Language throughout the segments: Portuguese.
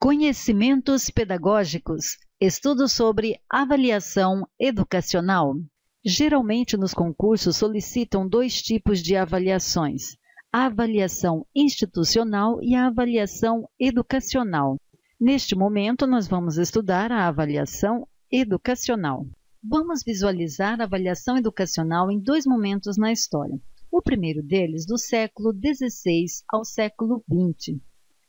Conhecimentos pedagógicos. Estudo sobre avaliação educacional. Geralmente nos concursos solicitam dois tipos de avaliações: a avaliação institucional e a avaliação educacional. Neste momento, nós vamos estudar a avaliação educacional. Vamos visualizar a avaliação educacional em dois momentos na história. O primeiro deles, do século XVI ao século XX.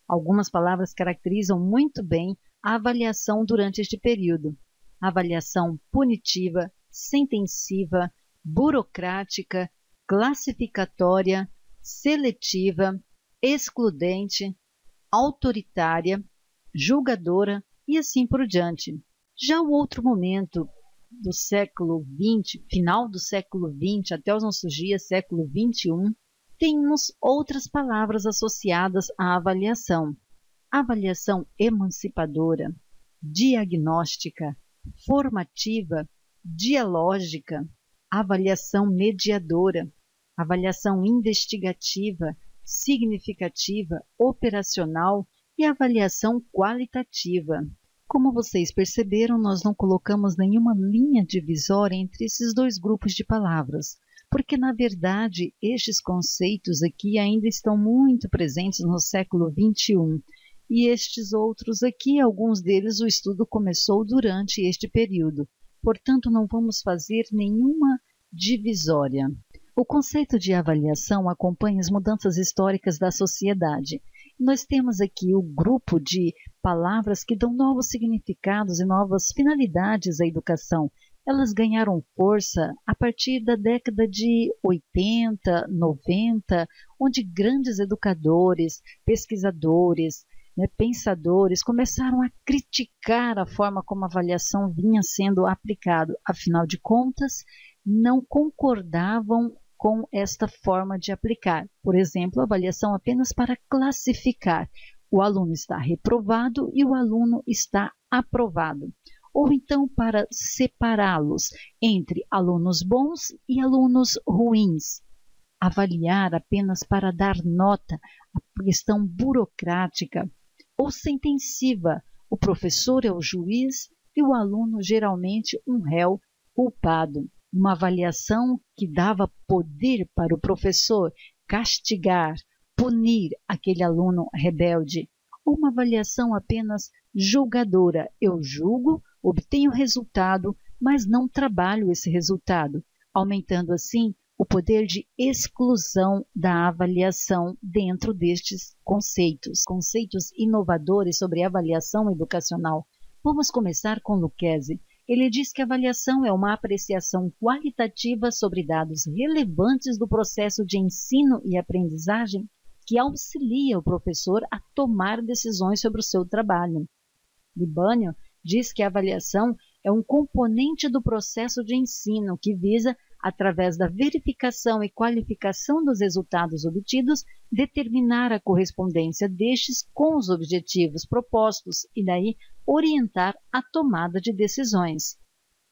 Algumas palavras caracterizam muito bem a avaliação durante este período: avaliação punitiva, sentensiva, burocrática, classificatória, seletiva, excludente, autoritária, julgadora e assim por diante. Já o outro momento do século XX, final do século XX até os nossos dias, século XXI, temos outras palavras associadas à avaliação: avaliação emancipadora, diagnóstica, formativa, dialógica, avaliação mediadora, avaliação investigativa, significativa, operacional e avaliação qualitativa. Como vocês perceberam, nós não colocamos nenhuma linha divisória entre esses dois grupos de palavras, porque, na verdade, estes conceitos aqui ainda estão muito presentes no século XXI, e estes outros aqui, alguns deles, o estudo começou durante este período. Portanto, não vamos fazer nenhuma divisória. O conceito de avaliação acompanha as mudanças históricas da sociedade. Nós temos aqui o grupo de palavras que dão novos significados e novas finalidades à educação. Elas ganharam força a partir da década de 80, 90, onde grandes educadores, pesquisadores, pensadores começaram a criticar a forma como a avaliação vinha sendo aplicada. Afinal de contas, não concordavam com esta forma de aplicar. Por exemplo, a avaliação apenas para classificar. O aluno está reprovado e o aluno está aprovado. Ou então para separá-los entre alunos bons e alunos ruins. Avaliar apenas para dar nota, a questão burocrática. Ou sentensiva, o professor é o juiz e o aluno geralmente um réu culpado. Uma avaliação que dava poder para o professor castigar, punir aquele aluno rebelde. Ou uma avaliação apenas julgadora: eu julgo, obtenho resultado, mas não trabalho esse resultado, aumentando assim o poder de exclusão da avaliação dentro destes conceitos inovadores sobre avaliação educacional. Vamos começar com Lucchesi. Ele diz que a avaliação é uma apreciação qualitativa sobre dados relevantes do processo de ensino e aprendizagem que auxilia o professor a tomar decisões sobre o seu trabalho. Libânio diz que a avaliação é um componente do processo de ensino que visa, através da verificação e qualificação dos resultados obtidos, determinar a correspondência destes com os objetivos propostos e daí orientar a tomada de decisões.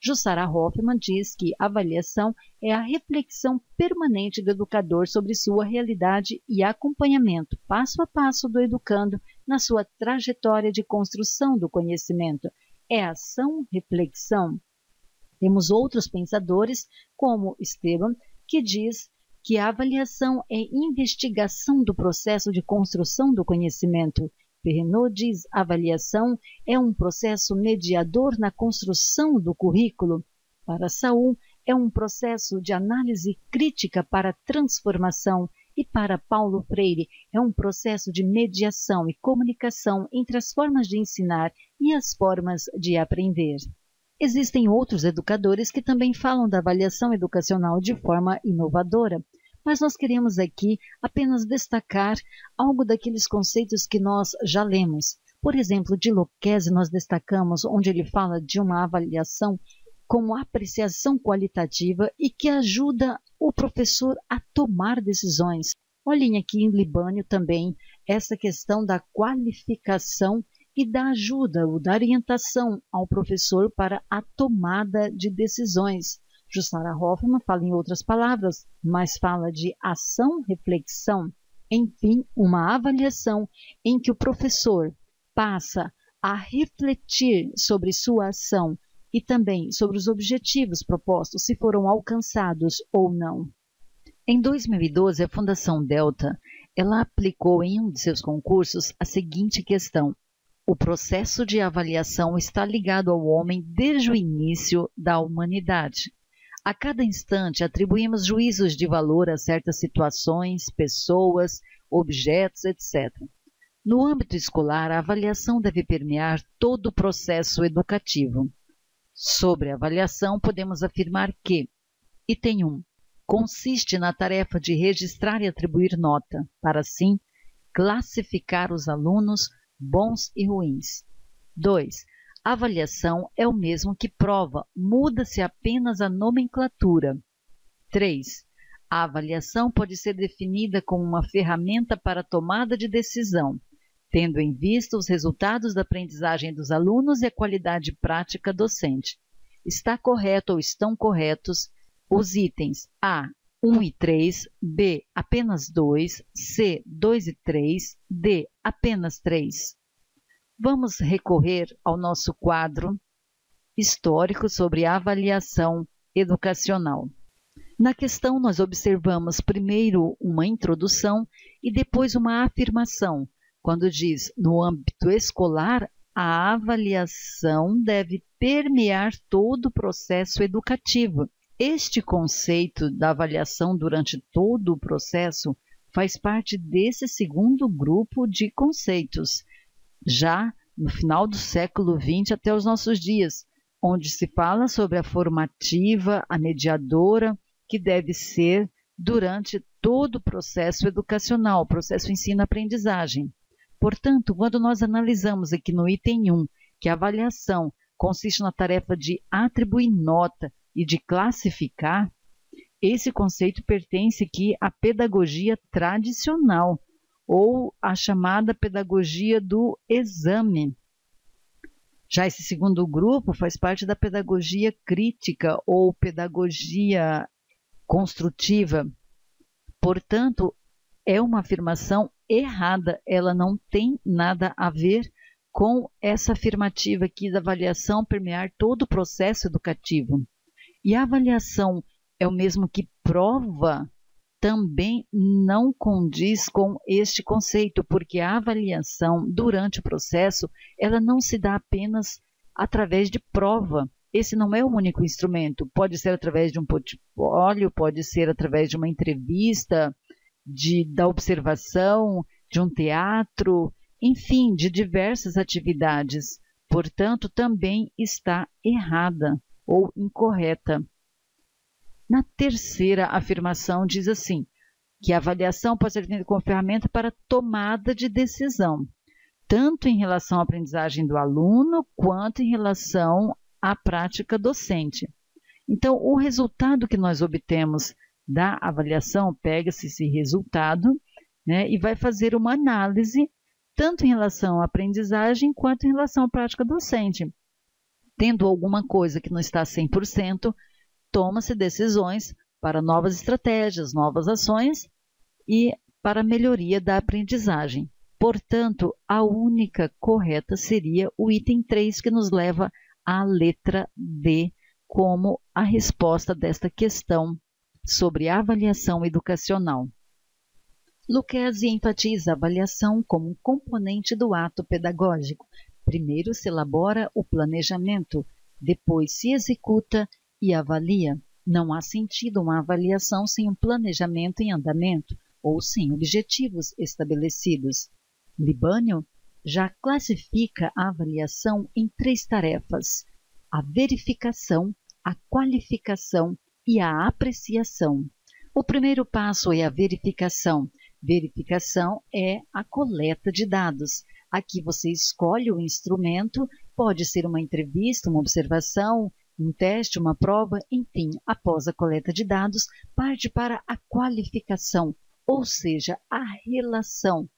Jussara Hoffmann diz que a avaliação é a reflexão permanente do educador sobre sua realidade e acompanhamento passo a passo do educando na sua trajetória de construção do conhecimento. É ação-reflexão. Temos outros pensadores, como Esteban, que diz que a avaliação é investigação do processo de construção do conhecimento. Perrenot diz que a avaliação é um processo mediador na construção do currículo. Para Saul, é um processo de análise crítica para transformação. E para Paulo Freire, é um processo de mediação e comunicação entre as formas de ensinar e as formas de aprender. Existem outros educadores que também falam da avaliação educacional de forma inovadora, mas nós queremos aqui apenas destacar algo daqueles conceitos que nós já lemos. Por exemplo, de Lucchesi nós destacamos onde ele fala de uma avaliação como apreciação qualitativa e que ajuda o professor a tomar decisões. Olhem aqui em Libânio também essa questão da qualificação e da ajuda ou da orientação ao professor para a tomada de decisões. Jussara Hoffmann fala em outras palavras, mas fala de ação-reflexão. Enfim, uma avaliação em que o professor passa a refletir sobre sua ação e também sobre os objetivos propostos, se foram alcançados ou não. Em 2012, a Fundação Delta ela aplicou em um de seus concursos a seguinte questão: o processo de avaliação está ligado ao homem desde o início da humanidade. A cada instante atribuímos juízos de valor a certas situações, pessoas, objetos, etc. No âmbito escolar, a avaliação deve permear todo o processo educativo. Sobre a avaliação, podemos afirmar que: item 1. Consiste na tarefa de registrar e atribuir nota, para assim classificar os alunos bons e ruins. 2. A avaliação é o mesmo que prova, muda-se apenas a nomenclatura. 3. A avaliação pode ser definida como uma ferramenta para a tomada de decisão, tendo em vista os resultados da aprendizagem dos alunos e a qualidade prática docente. Está correto ou estão corretos os itens A, 1 e 3, B, apenas 2, C, 2 e 3, D, apenas 3. Vamos recorrer ao nosso quadro histórico sobre avaliação educacional. Na questão, nós observamos primeiro uma introdução e depois uma afirmação, quando diz: no âmbito escolar, a avaliação deve permear todo o processo educativo. Este conceito da avaliação durante todo o processo faz parte desse segundo grupo de conceitos, já no final do século XX até os nossos dias, onde se fala sobre a formativa, a mediadora, que deve ser durante todo o processo educacional, o processo ensino-aprendizagem. Portanto, quando nós analisamos aqui no item 1, que a avaliação consiste na tarefa de atribuir nota e de classificar, esse conceito pertence aqui à pedagogia tradicional, ou à chamada pedagogia do exame. Já esse segundo grupo faz parte da pedagogia crítica ou pedagogia construtiva. Portanto, é uma afirmação errada, ela não tem nada a ver com essa afirmativa aqui da avaliação permear todo o processo educativo. E a avaliação é o mesmo que prova, também não condiz com este conceito, porque a avaliação durante o processo, ela não se dá apenas através de prova. Esse não é o único instrumento, pode ser através de um portfólio, pode ser através de uma entrevista, da observação, de um teatro, enfim, de diversas atividades. Portanto, também está errada ou incorreta. Na terceira afirmação diz assim, que a avaliação pode ser definida como ferramenta para tomada de decisão, tanto em relação à aprendizagem do aluno, quanto em relação à prática docente. Então, o resultado que nós obtemos da avaliação, pega-se esse resultado, né, e vai fazer uma análise, tanto em relação à aprendizagem, quanto em relação à prática docente. Tendo alguma coisa que não está 100%, toma-se decisões para novas estratégias, novas ações e para a melhoria da aprendizagem. Portanto, a única correta seria o item 3, que nos leva à letra D, como a resposta desta questão sobre a avaliação educacional. Lucchesi enfatiza a avaliação como um componente do ato pedagógico. Primeiro se elabora o planejamento, depois se executa e avalia. Não há sentido uma avaliação sem um planejamento em andamento ou sem objetivos estabelecidos. Libânio já classifica a avaliação em 3 tarefas: a verificação, a qualificação e a apreciação. O primeiro passo é a verificação. Verificação é a coleta de dados. Aqui você escolhe o instrumento, pode ser uma entrevista, uma observação, um teste, uma prova, enfim, após a coleta de dados, parte para a qualificação, ou seja, a relação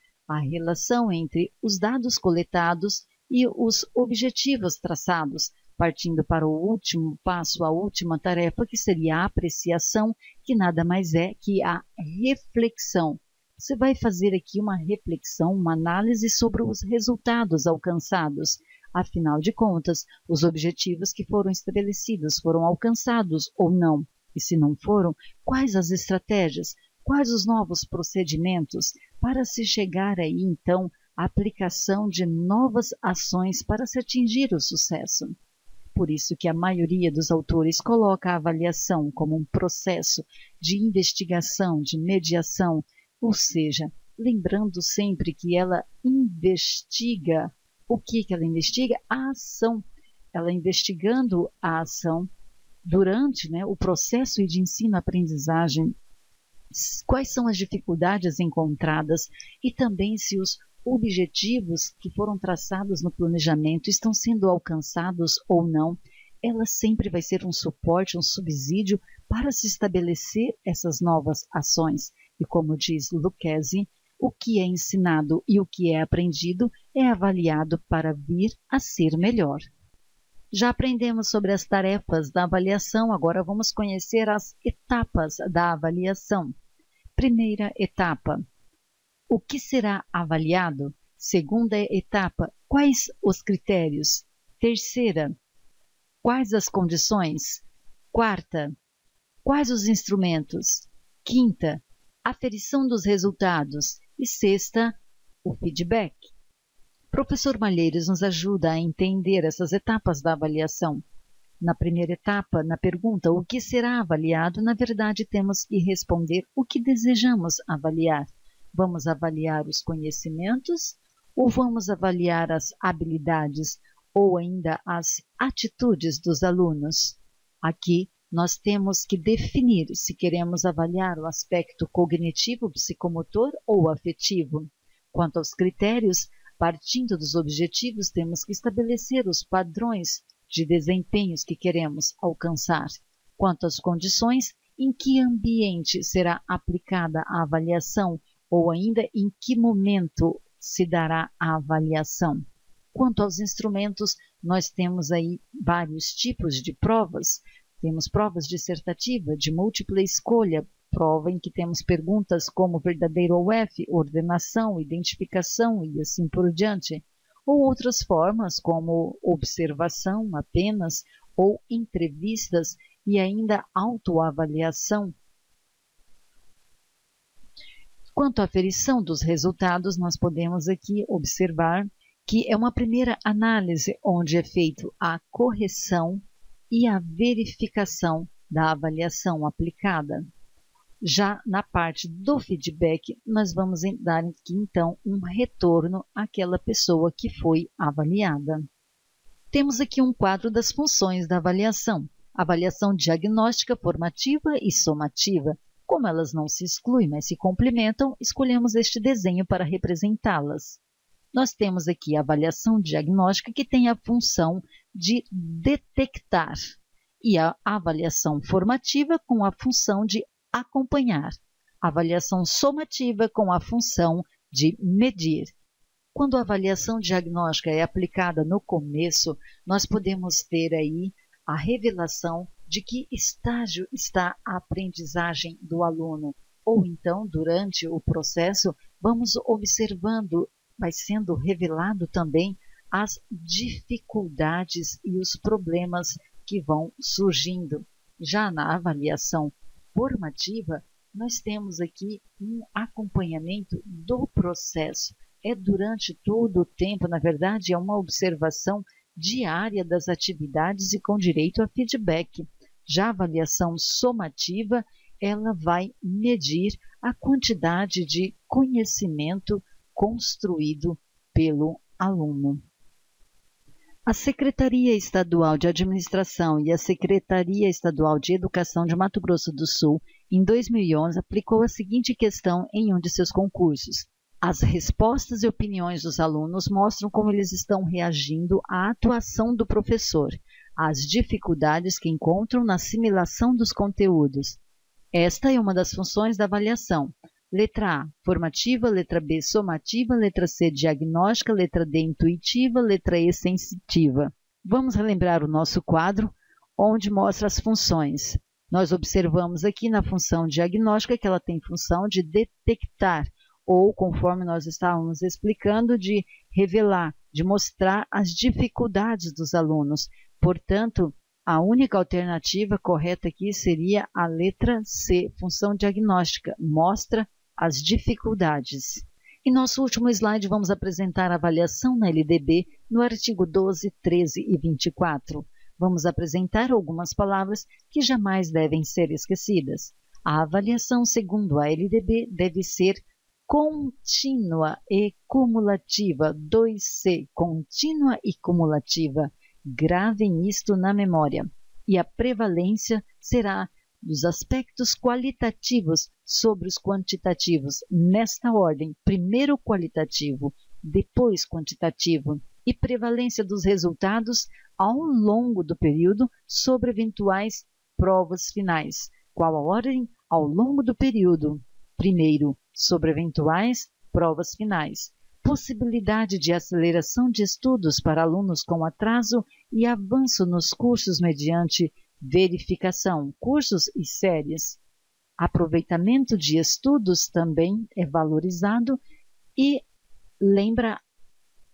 entre os dados coletados e os objetivos traçados, partindo para o último passo, a última tarefa, que seria a apreciação, que nada mais é que a reflexão. você vai fazer aqui uma reflexão, uma análise sobre os resultados alcançados. Afinal de contas, os objetivos que foram estabelecidos foram alcançados ou não? E se não foram, quais as estratégias, quais os novos procedimentos para se chegar aí, então, à aplicação de novas ações para se atingir o sucesso? Por isso que a maioria dos autores coloca a avaliação como um processo de investigação, de mediação, ou seja, lembrando sempre que ela investiga. O que ela investiga? A ação. Ela investigando a ação durante o processo de ensino-aprendizagem, quais são as dificuldades encontradas e também se os objetivos que foram traçados no planejamento estão sendo alcançados ou não. Ela sempre vai ser um suporte, um subsídio para se estabelecer essas novas ações. E como diz Lucchesi, o que é ensinado e o que é aprendido é avaliado para vir a ser melhor. Já aprendemos sobre as tarefas da avaliação, agora vamos conhecer as etapas da avaliação. Primeira etapa: o que será avaliado? Segunda etapa: quais os critérios? Terceira: quais as condições? Quarta: quais os instrumentos? Quinta: aferição dos resultados. E sexta: o feedback. Professor Malheiros nos ajuda a entender essas etapas da avaliação. Na primeira etapa, na pergunta o que será avaliado, na verdade temos que responder o que desejamos avaliar. Vamos avaliar os conhecimentos ou vamos avaliar as habilidades ou ainda as atitudes dos alunos? Aqui nós temos que definir se queremos avaliar o aspecto cognitivo, psicomotor ou afetivo. Quanto aos critérios, partindo dos objetivos, temos que estabelecer os padrões de desempenhos que queremos alcançar. Quanto às condições, em que ambiente será aplicada a avaliação ou ainda em que momento se dará a avaliação. Quanto aos instrumentos, nós temos aí vários tipos de provas. Temos provas dissertativa, de múltipla escolha, prova em que temos perguntas como verdadeiro ou F, ordenação, identificação e assim por diante. Ou outras formas como observação apenas, ou entrevistas e ainda autoavaliação. Quanto à aferição dos resultados, nós podemos aqui observar que é uma primeira análise onde é feita a correção e a verificação da avaliação aplicada. Já na parte do feedback, nós vamos dar aqui então um retorno àquela pessoa que foi avaliada. Temos aqui um quadro das funções da avaliação. Avaliação diagnóstica, formativa e somativa. Como elas não se excluem, mas se complementam, escolhemos este desenho para representá-las. Nós temos aqui a avaliação diagnóstica, que tem a função de detectar, e a avaliação formativa com a função de acompanhar, a avaliação somativa com a função de medir. Quando a avaliação diagnóstica é aplicada no começo, nós podemos ter aí a revelação de que estágio está a aprendizagem do aluno, ou então, durante o processo, vamos observando, vai sendo revelado também as dificuldades e os problemas que vão surgindo. Já na avaliação formativa, nós temos aqui um acompanhamento do processo. É durante todo o tempo, na verdade, é uma observação diária das atividades e com direito a feedback. Já a avaliação somativa, ela vai medir a quantidade de conhecimento construído pelo aluno. A Secretaria Estadual de Administração e a Secretaria Estadual de Educação de Mato Grosso do Sul, em 2011, aplicou a seguinte questão em um de seus concursos. As respostas e opiniões dos alunos mostram como eles estão reagindo à atuação do professor, às dificuldades que encontram na assimilação dos conteúdos. Esta é uma das funções da avaliação. Letra A, formativa, letra B, somativa, letra C, diagnóstica, letra D, intuitiva, letra E, sensitiva. Vamos relembrar o nosso quadro, onde mostra as funções. Nós observamos aqui na função diagnóstica que ela tem função de detectar, ou, conforme nós estávamos explicando, de revelar, de mostrar as dificuldades dos alunos. Portanto, a única alternativa correta aqui seria a letra C, função diagnóstica, mostra as dificuldades. Em nosso último slide, vamos apresentar a avaliação na LDB no artigo 12, 13 e 24. Vamos apresentar algumas palavras que jamais devem ser esquecidas. A avaliação, segundo a LDB, deve ser contínua e cumulativa. 2C, contínua e cumulativa. Gravem isto na memória. E a prevalência será dos aspectos qualitativos sobre os quantitativos, nesta ordem: primeiro qualitativo, depois quantitativo, e prevalência dos resultados ao longo do período sobre eventuais provas finais. Qual a ordem? Ao longo do período. Primeiro, sobre eventuais provas finais. Possibilidade de aceleração de estudos para alunos com atraso e avanço nos cursos mediante verificação, cursos e séries. Aproveitamento de estudos também é valorizado e lembra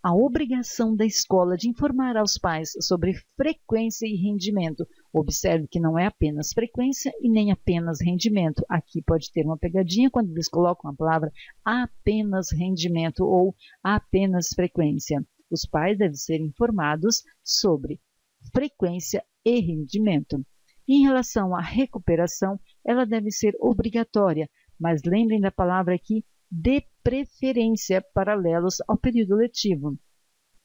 a obrigação da escola de informar aos pais sobre frequência e rendimento. Observe que não é apenas frequência e nem apenas rendimento. Aqui pode ter uma pegadinha quando eles colocam a palavra apenas rendimento ou apenas frequência. Os pais devem ser informados sobre frequência e rendimento. Em relação à recuperação, ela deve ser obrigatória, mas lembrem da palavra aqui, de preferência, paralelos ao período letivo.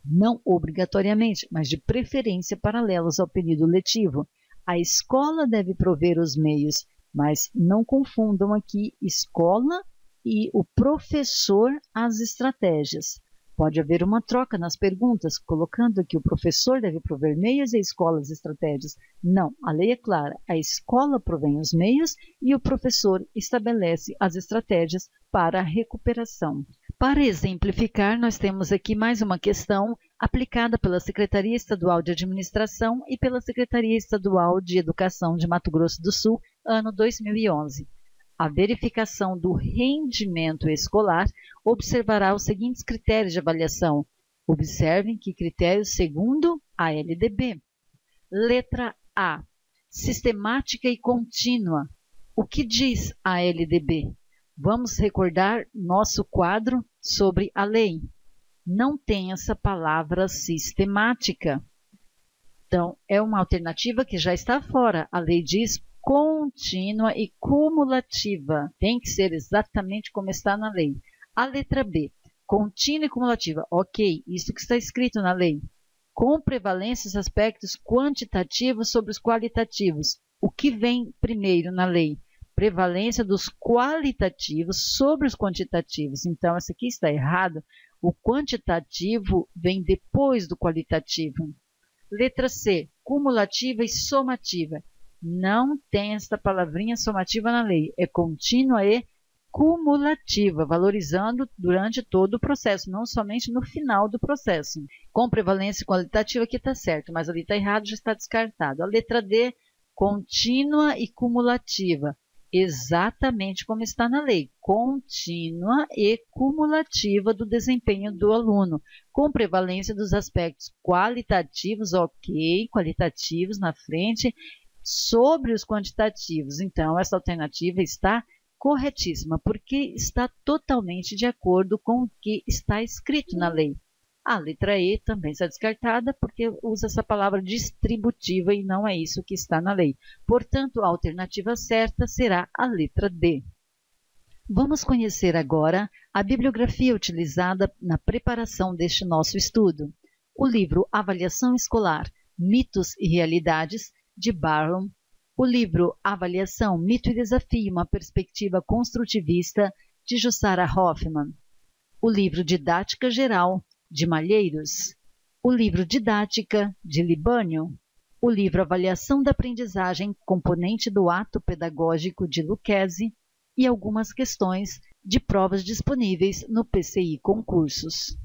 Não obrigatoriamente, mas de preferência paralelos ao período letivo. A escola deve prover os meios, mas não confundam aqui escola e o professor as estratégias. Pode haver uma troca nas perguntas, colocando que o professor deve prover meios e a escola as estratégias. Não, a lei é clara. A escola provém os meios e o professor estabelece as estratégias para a recuperação. Para exemplificar, nós temos aqui mais uma questão aplicada pela Secretaria Estadual de Administração e pela Secretaria Estadual de Educação de Mato Grosso do Sul, ano 2011. A verificação do rendimento escolar observará os seguintes critérios de avaliação. Observem que critérios segundo a LDB. Letra A. Sistemática e contínua. O que diz a LDB? Vamos recordar nosso quadro sobre a lei. Não tem essa palavra sistemática. Então, é uma alternativa que já está fora. A lei diz contínua e cumulativa. Tem que ser exatamente como está na lei. A letra B, contínua e cumulativa. Ok, isso que está escrito na lei. Com prevalência dos aspectos quantitativos sobre os qualitativos. O que vem primeiro na lei? Prevalência dos qualitativos sobre os quantitativos. Então, essa aqui está errado. O quantitativo vem depois do qualitativo. Letra C, cumulativa e somativa. Não tem esta palavrinha somativa na lei. É contínua e cumulativa, valorizando durante todo o processo, não somente no final do processo. Com prevalência qualitativa aqui está certo, mas ali está errado, já está descartado. A letra D, contínua e cumulativa. Exatamente como está na lei, contínua e cumulativa do desempenho do aluno, com prevalência dos aspectos qualitativos, ok, qualitativos na frente, sobre os quantitativos. Então, essa alternativa está corretíssima, porque está totalmente de acordo com o que está escrito na lei. A letra E também está descartada, porque usa essa palavra distributiva e não é isso que está na lei. Portanto, a alternativa certa será a letra D. Vamos conhecer agora a bibliografia utilizada na preparação deste nosso estudo. O livro Avaliação Escolar, Mitos e Realidades, de Barham, o livro Avaliação, Mito e Desafio, uma perspectiva construtivista, de Jussara Hoffmann, o livro Didática Geral, de Malheiros, o livro Didática, de Libânio, o livro Avaliação da Aprendizagem, componente do ato pedagógico, de Lucchesi, e algumas questões de provas disponíveis no PCI Concursos.